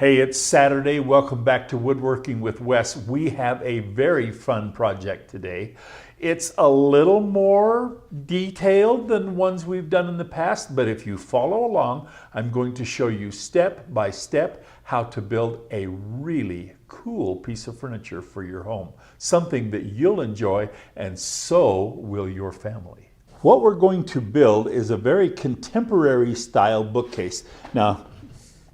Hey, it's Saturday. Welcome back to Woodworking with Wes. We have a very fun project today. It's a little more detailed than ones we've done in the past, but if you follow along, I'm going to show you step by step how to build a really cool piece of furniture for your home. Something that you'll enjoy, and so will your family. What we're going to build is a very contemporary style bookcase. Now,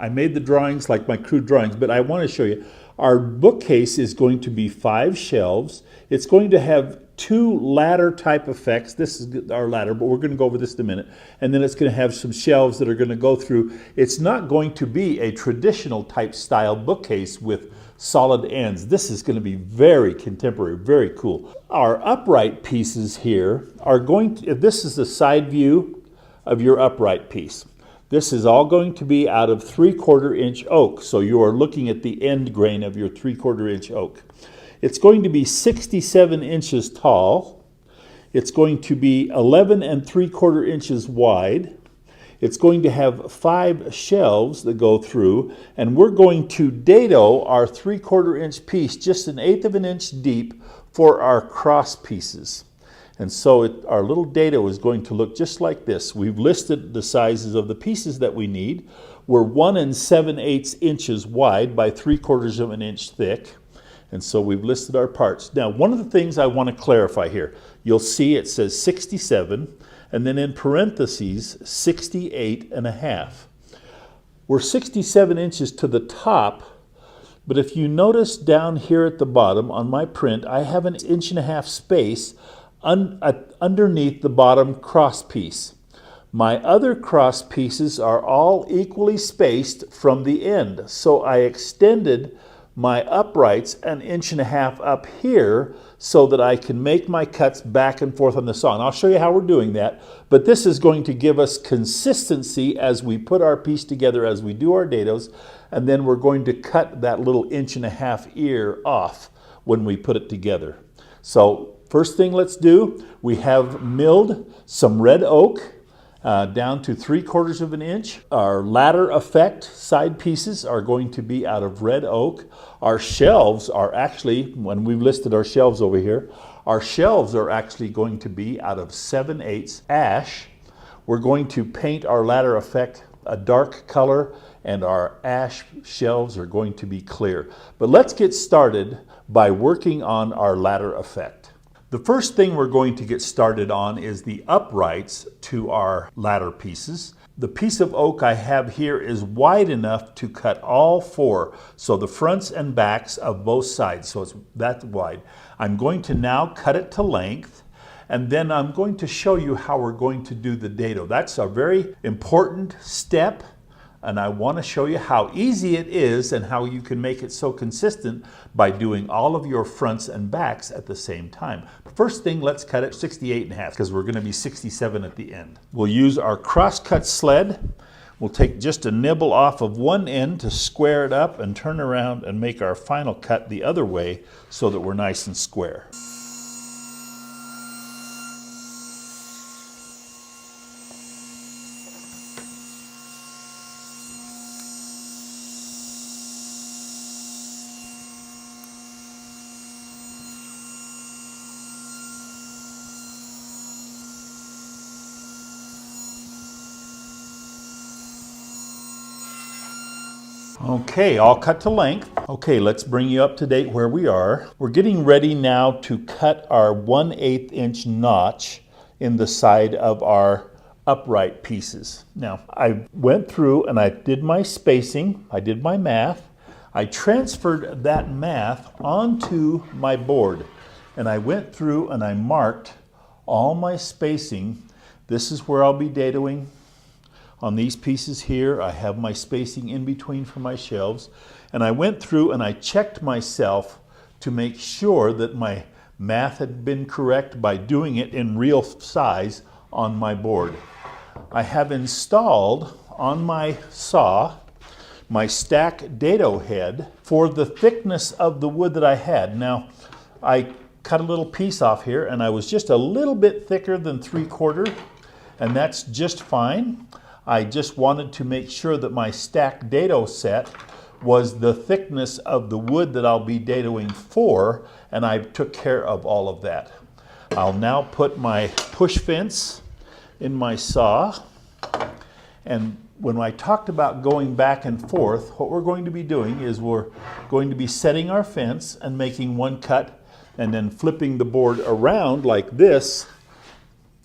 I made the drawings like my crude drawings, but I want to show you. Our bookcase is going to be 5 shelves. It's going to have 2 ladder type effects. This is our ladder, but we're going to go over this in a minute. And then it's going to have some shelves that are going to go through. It's not going to be a traditional type style bookcase with solid ends. This is going to be very contemporary, very cool. Our upright pieces here are going to, this is the side view of your upright piece. This is all going to be out of 3/4 inch oak. So you are looking at the end grain of your 3/4 inch oak. It's going to be 67 inches tall. It's going to be 11 3/4 inches wide. It's going to have 5 shelves that go through, and we're going to dado our 3/4 inch piece just 1/8 of an inch deep for our cross pieces. And so our little dado is going to look just like this. We've listed the sizes of the pieces that we need. We're 1 7/8 inches wide by 3/4 of an inch thick. And so we've listed our parts. Now, one of the things I want to clarify here, you'll see it says 67, and then in parentheses, 68.5. We're 67 inches to the top, but if you notice down here at the bottom on my print, I have 1.5 inch space underneath the bottom cross piece. My other cross pieces are all equally spaced from the end. So I extended my uprights 1.5 inches up here so that I can make my cuts back and forth on the saw. And I'll show you how we're doing that. But this is going to give us consistency as we put our piece together, as we do our dados. And then we're going to cut that little 1.5 inch ear off when we put it together. So first thing let's do, we have milled some red oak down to 3/4 of an inch. Our ladder effect side pieces are going to be out of red oak. Our shelves are actually, when we've listed our shelves over here, our shelves are actually going to be out of 7/8 ash. We're going to paint our ladder effect a dark color, and our ash shelves are going to be clear. But let's get started by working on our ladder effect. The first thing we're going to get started on is the uprights to our ladder pieces. The piece of oak I have here is wide enough to cut all 4, so the fronts and backs of both sides, so it's that wide. I'm going to now cut it to length, and then I'm going to show you how we're going to do the dado. That's a very important step, and I want to show you how easy it is and how you can make it so consistent by doing all of your fronts and backs at the same time. First thing, let's cut it 68.5 because we're going to be 67 at the end. We'll use our cross-cut sled. We'll take just a nibble off of one end to square it up and turn around and make our final cut the other way so that we're nice and square. Okay, all cut to length. Okay, let's bring you up to date where we are. We're getting ready now to cut our 1/8 inch notch in the side of our upright pieces. Now, I went through and I did my spacing, I did my math. I transferred that math onto my board, and I went through and I marked all my spacing. This is where I'll be dadoing. On these pieces here, I have my spacing in between for my shelves. And I went through and I checked myself to make sure that my math had been correct by doing it in real size on my board. I have installed on my saw my stack dado head for the thickness of the wood that I had. Now, I cut a little piece off here and I was just a little bit thicker than 3/4, and that's just fine. I just wanted to make sure that my stack dado set was the thickness of the wood that I'll be dadoing for, and I took care of all of that. I'll now put my push fence in my saw, and when I talked about going back and forth, what we're going to be doing is we're going to be setting our fence and making one cut and then flipping the board around like this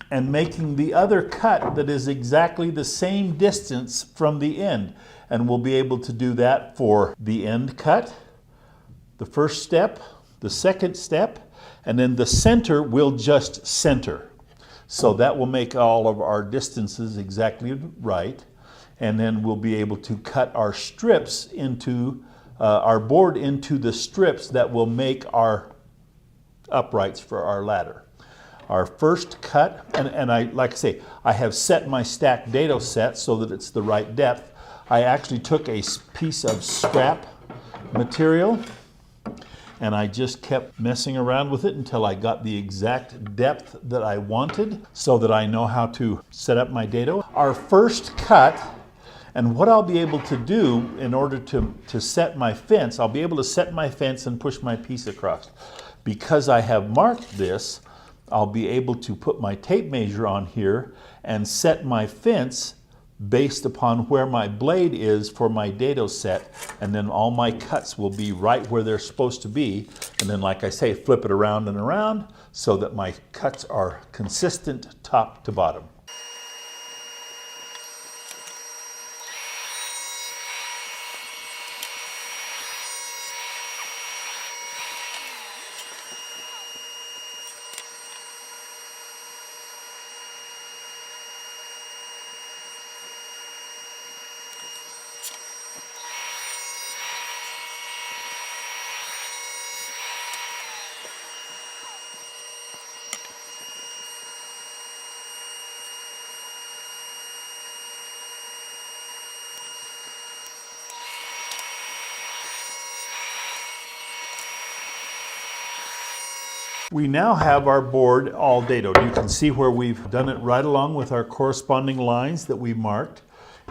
and making the other cut that is exactly the same distance from the end. And we'll be able to do that for the end cut, the first step, the second step, and then the center will just center. So that will make all of our distances exactly right. And then we'll be able to cut our strips into, our board into the strips that will make our uprights for our ladder. Our first cut, and I, like I say, I have set my stack dado set so that it's the right depth. I actually took a piece of scrap material and I just kept messing around with it until I got the exact depth that I wanted so that I know how to set up my dado. Our first cut, and what I'll be able to do in order to set my fence, I'll be able to set my fence and push my piece across. Because I have marked this, I'll be able to put my tape measure on here and set my fence based upon where my blade is for my dado set, and then all my cuts will be right where they're supposed to be. And then, like I say, flip it around and around so that my cuts are consistent top to bottom. We now have our board all dadoed. You can see where we've done it right along with our corresponding lines that we marked.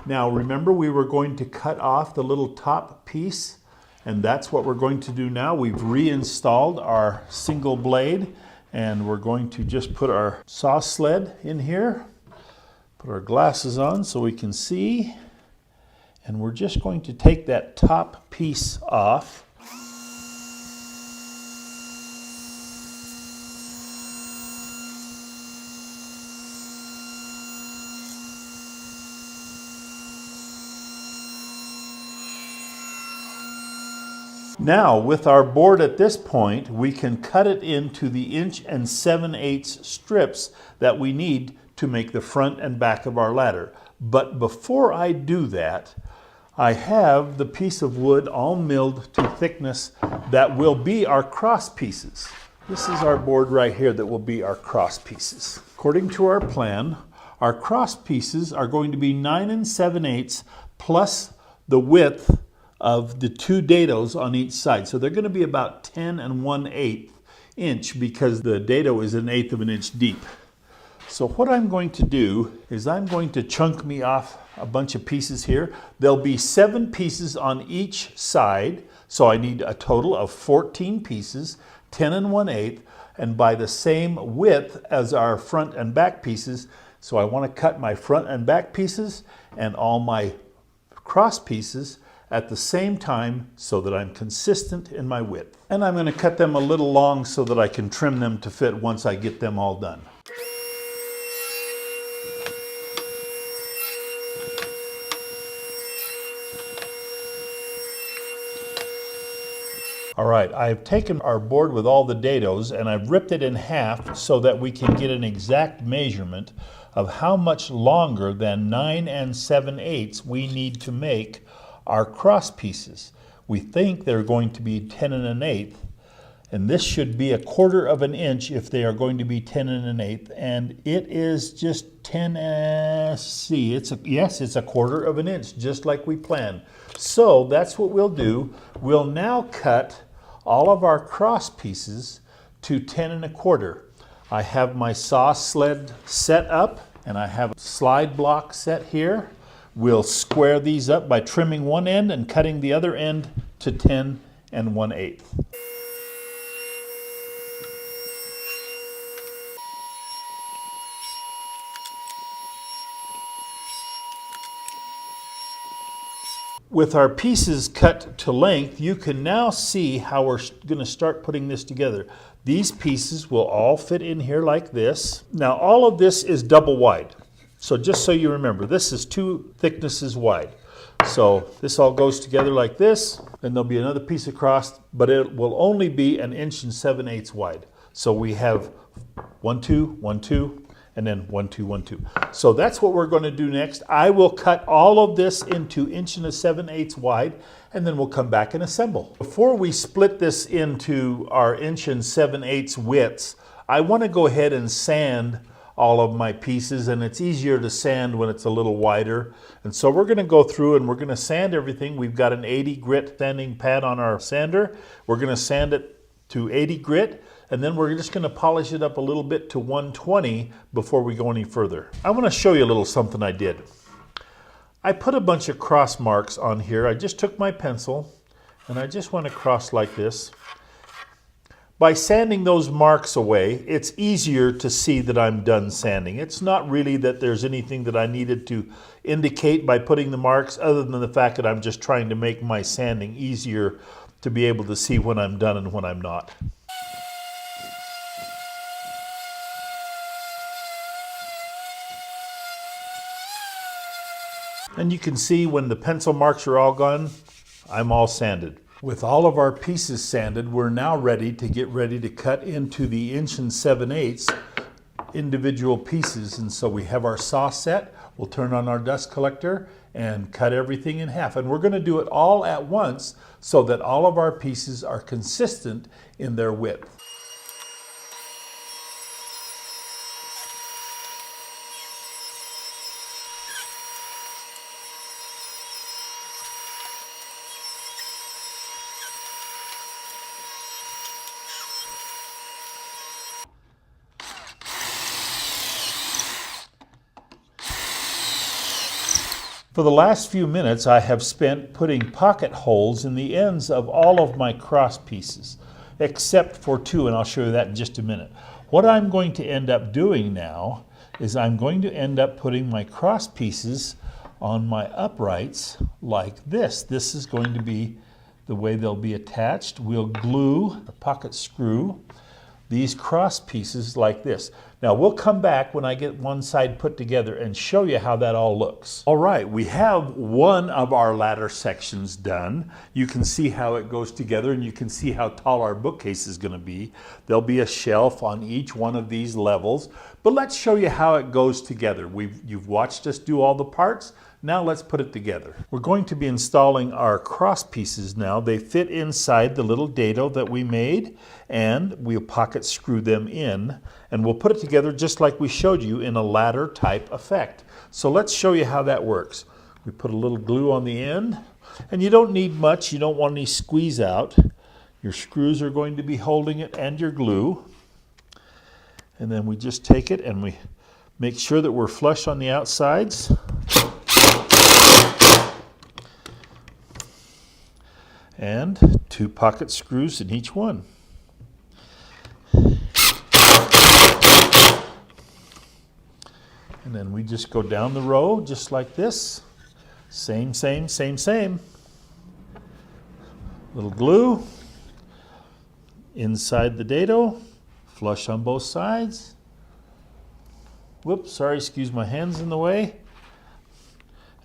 Now remember, we were going to cut off the little top piece, and that's what we're going to do now. We've reinstalled our single blade, and we're going to just put our saw sled in here, put our glasses on so we can see, and we're just going to take that top piece off. Now, with our board at this point, we can cut it into the 1 7/8" strips that we need to make the front and back of our ladder. But before I do that, I have the piece of wood all milled to thickness that will be our cross pieces. This is our board right here that will be our cross pieces. According to our plan, our cross pieces are going to be 9 7/8 plus the width of the 2 dados on each side. So they're going to be about 10 1/8 inch because the dado is 1/8 of an inch deep. So what I'm going to do is I'm going to chunk me off a bunch of pieces here. There'll be 7 pieces on each side. So I need a total of 14 pieces, 10 1/8, and by the same width as our front and back pieces. So I want to cut my front and back pieces and all my cross pieces at the same time so that I'm consistent in my width. And I'm going to cut them a little long so that I can trim them to fit once I get them all done. All right, I've taken our board with all the dados and I've ripped it in half so that we can get an exact measurement of how much longer than 9 7/8 we need to make our cross pieces. We think they're going to be 10 1/8, and this should be 1/4 of an inch if they are going to be 10 1/8, and it is just 10, yes, it's 1/4 of an inch, just like we planned. So that's what we'll do. We'll now cut all of our cross pieces to 10 1/4. I have my saw sled set up, and I have a slide block set here. We'll square these up by trimming one end and cutting the other end to 10 1/8. With our pieces cut to length, you can now see how we're going to start putting this together. These pieces will all fit in here like this. Now all of this is double wide. So just so you remember, this is 2 thicknesses wide. So this all goes together like this, and there'll be another piece across, but it will only be 1 7/8 wide. So we have 1 2 1 2 and then 1 2 1 2. So that's what we're going to do next. I will cut all of this into 1 7/8 wide, and then we'll come back and assemble. Before we split this into our 1 7/8 widths, I want to go ahead and sand all of my pieces, and it's easier to sand when it's a little wider. And so we're going to go through and we're going to sand everything. We've got an 80 grit sanding pad on our sander. We're going to sand it to 80 grit. And then we're just going to polish it up a little bit to 120 before we go any further. I want to show you a little something I did. I put a bunch of cross marks on here. I just took my pencil and I just went across like this. By sanding those marks away, it's easier to see that I'm done sanding. It's not really that there's anything that I needed to indicate by putting the marks, other than the fact that I'm just trying to make my sanding easier to be able to see when I'm done and when I'm not. And you can see when the pencil marks are all gone, I'm all sanded. With all of our pieces sanded, we're now ready to cut into the 1 7/8 individual pieces. And so we have our saw set. We'll turn on our dust collector and cut everything in half. And we're going to do it all at once so that all of our pieces are consistent in their width. For the last few minutes, I have spent putting pocket holes in the ends of all of my cross pieces, except for 2, and I'll show you that in just a minute. What I'm going to end up doing now is I'm going to end up putting my cross pieces on my uprights like this. This is going to be the way they'll be attached. We'll glue a pocket screw these cross pieces like this. Now we'll come back when I get one side put together and show you how that all looks. All right, we have one of our ladder sections done. You can see how it goes together, and you can see how tall our bookcase is going to be. There'll be a shelf on each one of these levels, but let's show you how it goes together. You've watched us do all the parts. Now let's put it together. We're going to be installing our cross pieces now. They fit inside the little dado that we made, and we'll pocket screw them in, and we'll put it together just like we showed you in a ladder type effect. So let's show you how that works. We put a little glue on the end, and you don't need much. You don't want any squeeze out. Your screws are going to be holding it and your glue. And then we just take it and we make sure that we're flush on the outsides. And 2 pocket screws in each one. And then we just go down the row just like this. Same. Little glue inside the dado, flush on both sides. Whoops, sorry, excuse my hands in the way.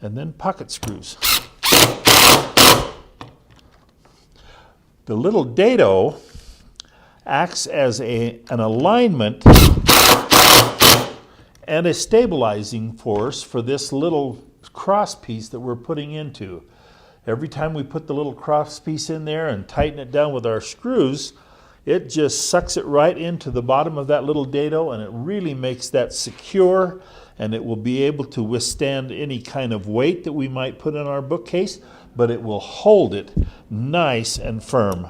And then pocket screws. The little dado acts as an alignment and a stabilizing force for this little cross piece that we're putting into. Every time we put the little cross piece in there and tighten it down with our screws, it just sucks it right into the bottom of that little dado, and it really makes that secure, and it will be able to withstand any kind of weight that we might put in our bookcase, but it will hold it nice and firm.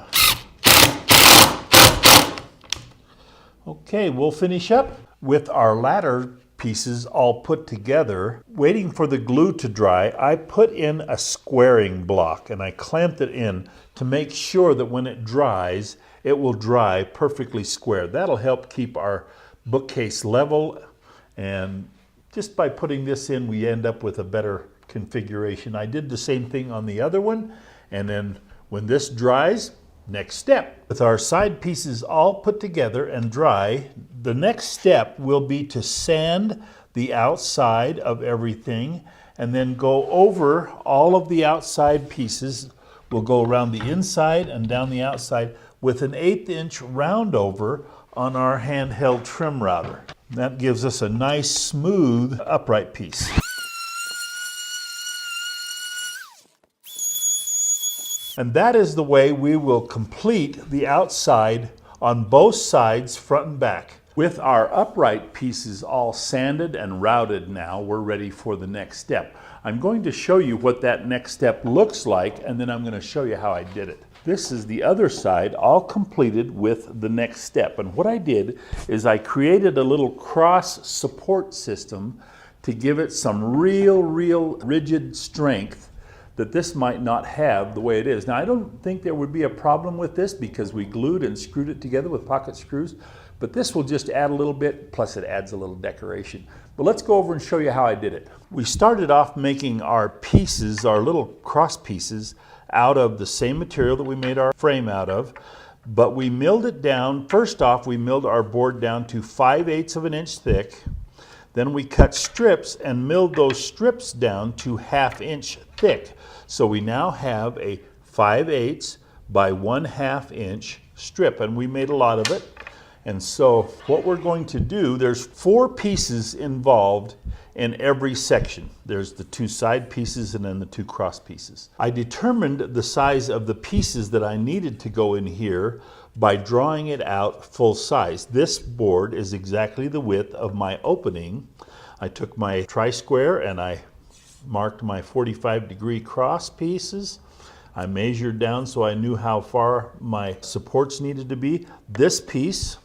Okay, we'll finish up with our ladder pieces all put together, waiting for the glue to dry, I put in a squaring block and I clamped it in to make sure that when it dries, it will dry perfectly square. That'll help keep our bookcase level, and just by putting this in, we end up with a better configuration. I did the same thing on the other one, and then when this dries, next step. With our side pieces all put together and dry, the next step will be to sand the outside of everything and then go over all of the outside pieces. We'll go around the inside and down the outside with an 1/8 inch round over on our handheld trim router. That gives us a nice smooth upright piece. And that is the way we will complete the outside on both sides, front and back. With our upright pieces all sanded and routed now, we're ready for the next step. I'm going to show you what that next step looks like, and then I'm going to show you how I did it. This is the other side, all completed with the next step. And what I did is I created a little cross support system to give it some real rigid strength that this might not have the way it is. Now, I don't think there would be a problem with this because we glued and screwed it together with pocket screws, but this will just add a little bit, plus it adds a little decoration. But let's go over and show you how I did it. We started off making our pieces, our little cross pieces, out of the same material that we made our frame out of, but we milled it down. First off, we milled our board down to 5/8 of an inch thick. Then we cut strips and milled those strips down to 1/2 inch thick. So we now have a 5/8 by 1/2 inch strip, and we made a lot of it. And so what we're going to do, there's 4 pieces involved in every section. There's the 2 side pieces and then the 2 cross pieces. I determined the size of the pieces that I needed to go in here by drawing it out full size. This board is exactly the width of my opening. I took my tri-square and I marked my 45-degree cross pieces. I measured down so I knew how far my supports needed to be. This piece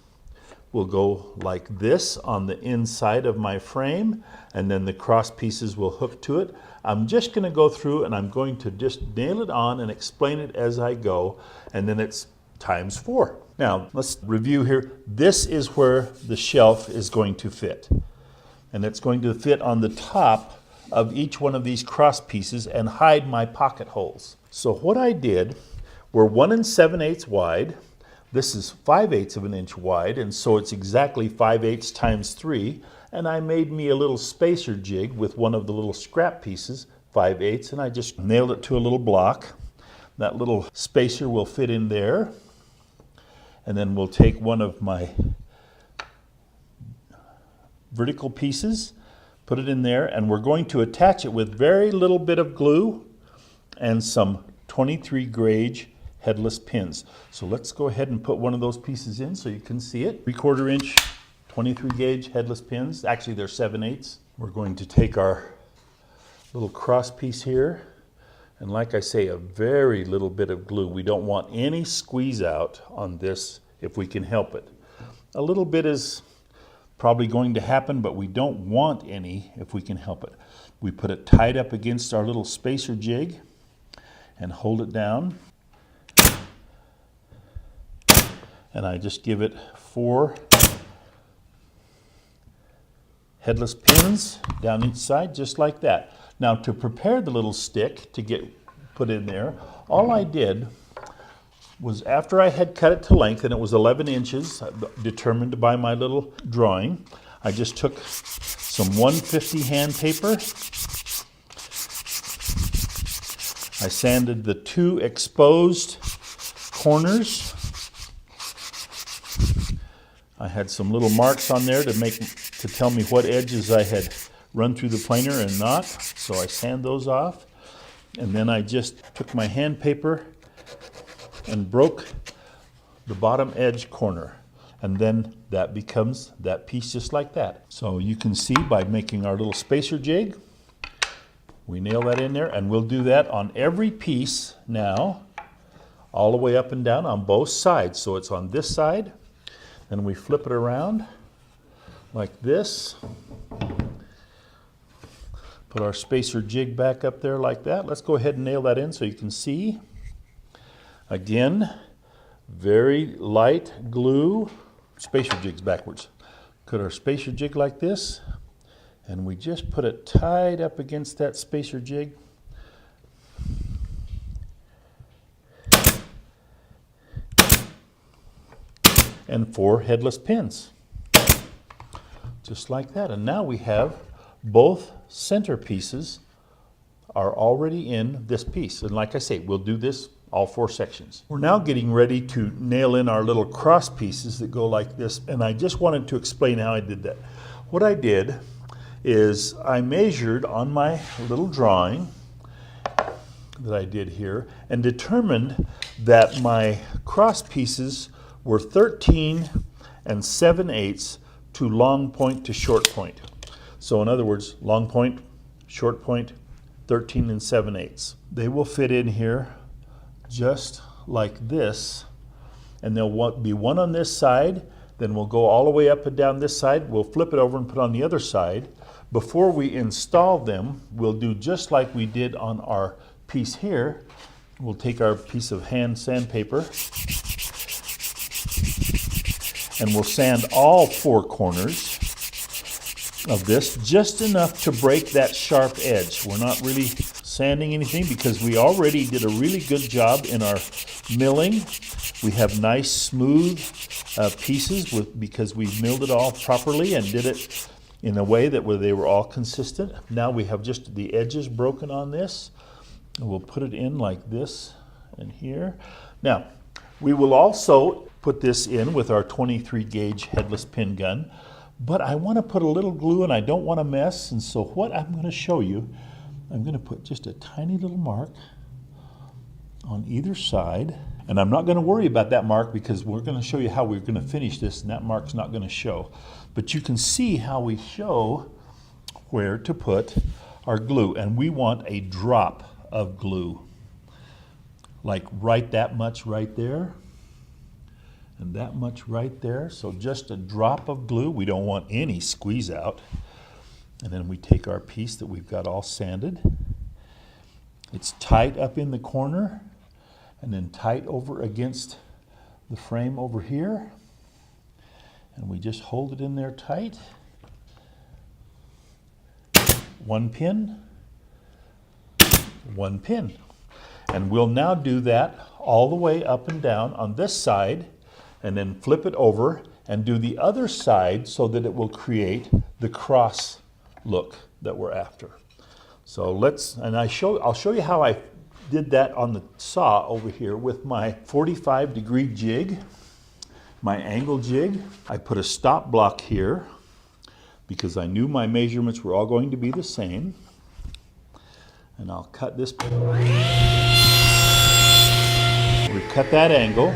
will go like this on the inside of my frame, and then the cross pieces will hook to it. I'm just going to go through and I'm going to just nail it on and explain it as I go, and then it's times 4. Now, let's review here. This is where the shelf is going to fit, and it's going to fit on the top of each one of these cross pieces and hide my pocket holes. So what I did, we're 1 7/8 wide. This is 5/8 of an inch wide, and so it's exactly 5/8 times 3. And I made me a little spacer jig with one of the little scrap pieces, 5/8, and I just nailed it to a little block. That little spacer will fit in there. And then we'll take one of my vertical pieces, put it in there, and we're going to attach it with very little bit of glue and some 23 gauge headless pins. So let's go ahead and put one of those pieces in so you can see it. 3/4 inch 23 gauge headless pins. Actually, they're 7/8. We're going to take our little cross piece here, and like I say, a very little bit of glue. We don't want any squeeze out on this if we can help it. A little bit is probably going to happen, but we don't want any if we can help it. We put it tight up against our little spacer jig and hold it down. And I just give it 4 headless pins down each side, just like that. Now, to prepare the little stick to get put in there, all I did was, after I had cut it to length, and it was 11 inches, determined by my little drawing, I just took some 150 hand paper. I sanded the 2 exposed corners. I had some little marks on there to tell me what edges I had run through the planer and not, so I sand those off. And then I just took my hand paper and broke the bottom edge corner, and then that becomes that piece just like that. So you can see by making our little spacer jig, we nail that in there, and we'll do that on every piece now, all the way up and down on both sides. So it's on this side, then we flip it around like this. Put our spacer jig back up there like that. Let's go ahead and nail that in so you can see. Again, very light glue. Spacer jig's backwards. Cut our spacer jig like this, and we just put it tight up against that spacer jig. And 4 headless pins. Just like that. And now we have both center pieces are already in this piece. And like I say, we'll do this all 4 sections. We're now getting ready to nail in our little cross pieces that go like this. And I just wanted to explain how I did that. What I did is I measured on my little drawing that I did here and determined that my cross pieces were 13 7/8 to long point to short point. So in other words, long point, short point, 13 7/8. They will fit in here just like this, and there'll be one on this side, then we'll go all the way up and down this side, we'll flip it over and put it on the other side. Before we install them, we'll do just like we did on our piece here. We'll take our piece of hand sandpaper and we'll sand all 4 corners of this, just enough to break that sharp edge. We're not really sanding anything because we already did a really good job in our milling. We have nice smooth pieces because we milled it all properly and did it in a way that where they were all consistent. Now we have just the edges broken on this, and we'll put it in like this and here. Now, we will also put this in with our 23 gauge headless pin gun, but I want to put a little glue and I don't want to mess, and so what I'm going to show you, I'm going to put just a tiny little mark on either side, and I'm not going to worry about that mark because we're going to show you how we're going to finish this, and that mark's not going to show. But you can see how we show where to put our glue, and we want a drop of glue, like right that much right there, and that much right there. So just a drop of glue. We don't want any squeeze out. And then we take our piece that we've got all sanded. It's tight up in the corner and then tight over against the frame over here. And we just hold it in there tight. 1 pin, 1 pin. And we'll now do that all the way up and down on this side, and then flip it over and do the other side so that it will create the cross look that we're after. So I'll show you how I did that on the saw over here with my 45-degree jig, my angle jig. I put a stop block here because I knew my measurements were all going to be the same. And I'll cut this. We cut that angle.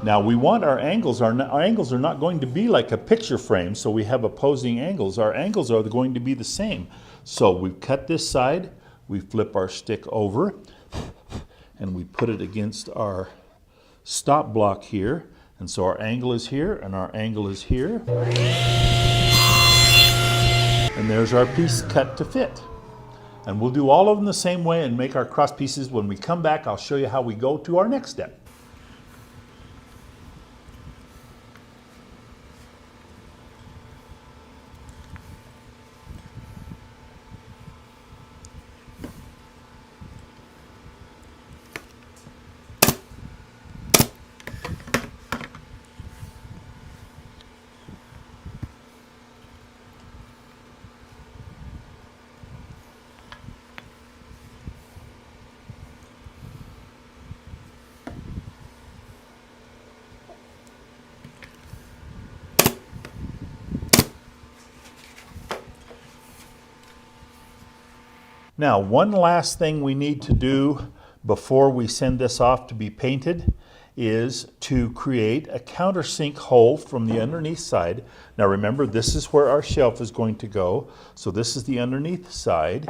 Now we want our angles are not going to be like a picture frame, so we have opposing angles. Our angles are going to be the same. So we cut this side, we flip our stick over, and we put it against our stop block here. And so our angle is here, and our angle is here. And there's our piece cut to fit. And we'll do all of them the same way and make our cross pieces. When we come back, I'll show you how we go to our next step. Now, one last thing we need to do before we send this off to be painted is to create a countersink hole from the underneath side. Now remember, this is where our shelf is going to go. So this is the underneath side.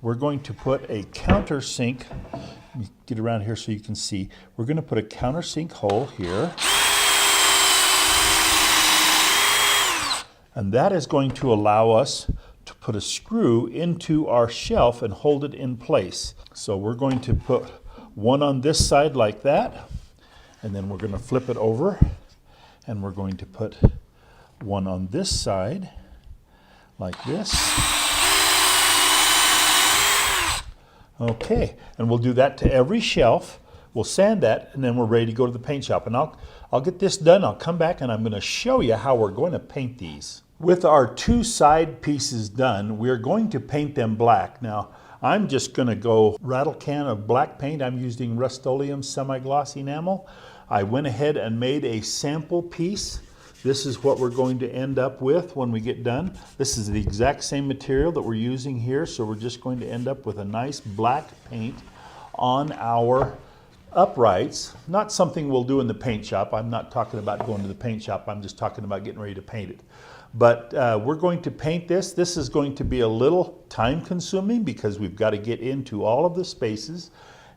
We're going to put a countersink, let me get around here so you can see. We're going to put a countersink hole here. And that is going to allow us to put a screw into our shelf and hold it in place. So we're going to put one on this side like that, and then we're going to flip it over, and we're going to put one on this side like this. Okay, and we'll do that to every shelf. We'll sand that, and then we're ready to go to the paint shop. And I'll get this done. I'll come back and I'm going to show you how we're going to paint these. With our two side pieces done, we're going to paint them black. Now, I'm just going to go rattle can of black paint. I'm using Rust-Oleum semi-gloss enamel. I went ahead and made a sample piece. This is what we're going to end up with when we get done. This is the exact same material that we're using here, so we're just going to end up with a nice black paint on our uprights. Not something we'll do in the paint shop. I'm not talking about going to the paint shop. I'm just talking about getting ready to paint it. But we're going to paint this. This is going to be a little time consuming because we've got to get into all of the spaces.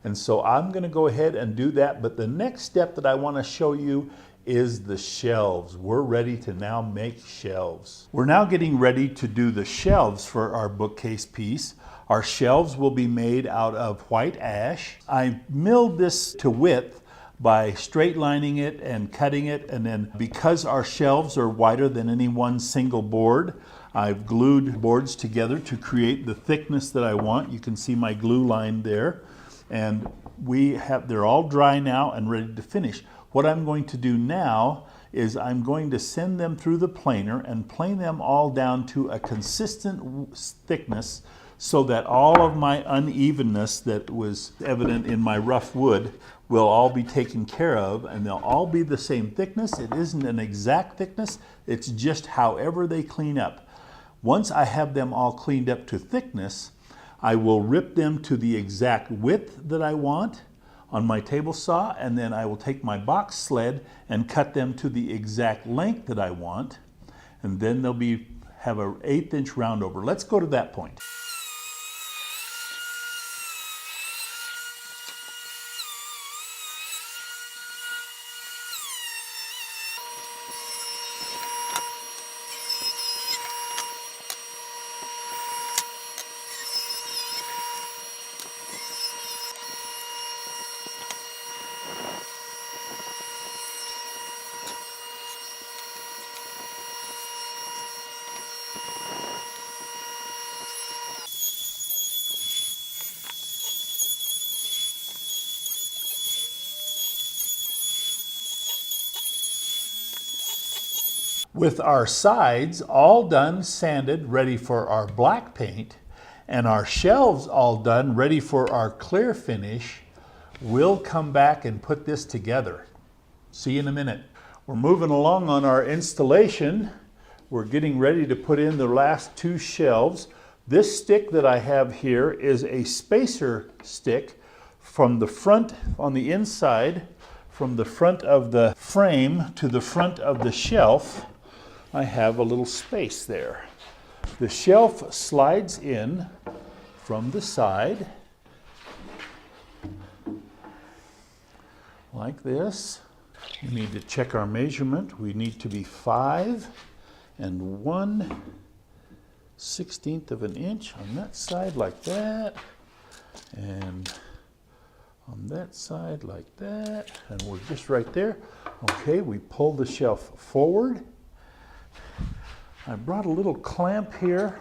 And so I'm going to go ahead and do that. But the next step that I want to show you is the shelves. We're ready to now make shelves. We're now getting ready to do the shelves for our bookcase piece. Our shelves will be made out of white ash. I milled this to width by straight lining it and cutting it, and then because our shelves are wider than any one single board, I've glued boards together to create the thickness that I want. You can see my glue line there, and they're all dry now and ready to finish. What I'm going to do now is I'm going to send them through the planer and plane them all down to a consistent thickness so that all of my unevenness that was evident in my rough wood will all be taken care of, and they'll all be the same thickness. It isn't an exact thickness, it's just however they clean up. Once I have them all cleaned up to thickness, I will rip them to the exact width that I want on my table saw, and then I will take my box sled and cut them to the exact length that I want, and then they'll have an 1/8 inch round over. Let's go to that point. With our sides all done, sanded, ready for our black paint, and our shelves all done, ready for our clear finish, we'll come back and put this together. See you in a minute. We're moving along on our installation. We're getting ready to put in the last two shelves. This stick that I have here is a spacer stick from the front on the inside, from the front of the frame to the front of the shelf. I have a little space there. The shelf slides in from the side like this. We need to check our measurement. We need to be 5 1/16 of an inch on that side like that, and on that side like that, and we're just right there. Okay, we pull the shelf forward. I brought a little clamp here,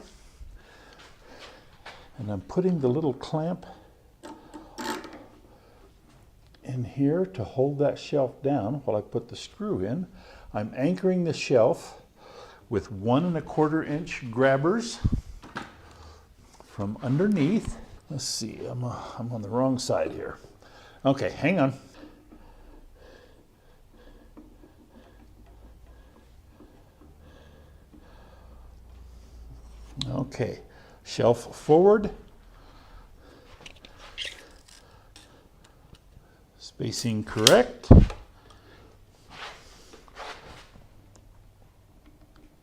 and I'm putting the little clamp in here to hold that shelf down while I put the screw in. I'm anchoring the shelf with 1 1/4 inch grabbers from underneath. Let's see, I'm on the wrong side here. Okay, hang on. Okay, shelf forward. Spacing correct.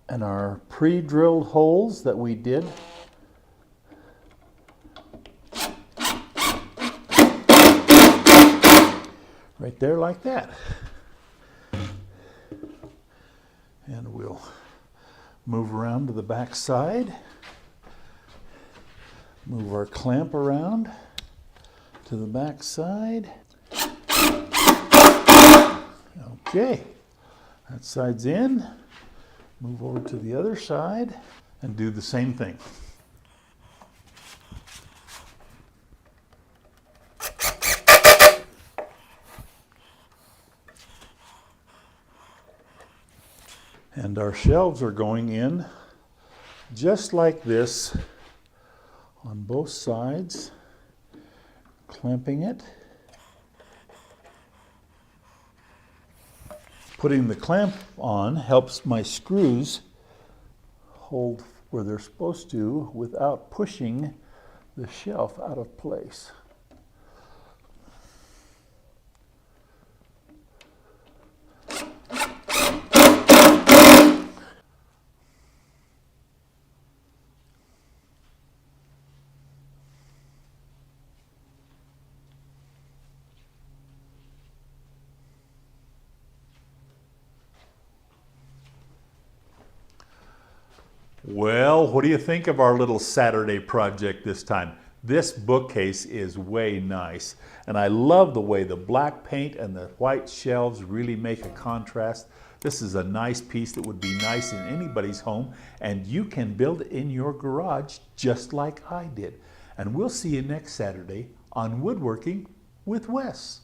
And our pre-drilled holes that we did. Right there like that. And we'll Move around to the back side. Move our clamp around to the back side. Okay, that side's in. Move over to the other side and do the same thing. And our shelves are going in just like this on both sides, clamping it. Putting the clamp on helps my screws hold where they're supposed to without pushing the shelf out of place. Well, what do you think of our little Saturday project this time? This bookcase is way nice, and I love the way the black paint and the white shelves really make a contrast. This is a nice piece that would be nice in anybody's home, and you can build it in your garage just like I did. And we'll see you next Saturday on Woodworking with Wes.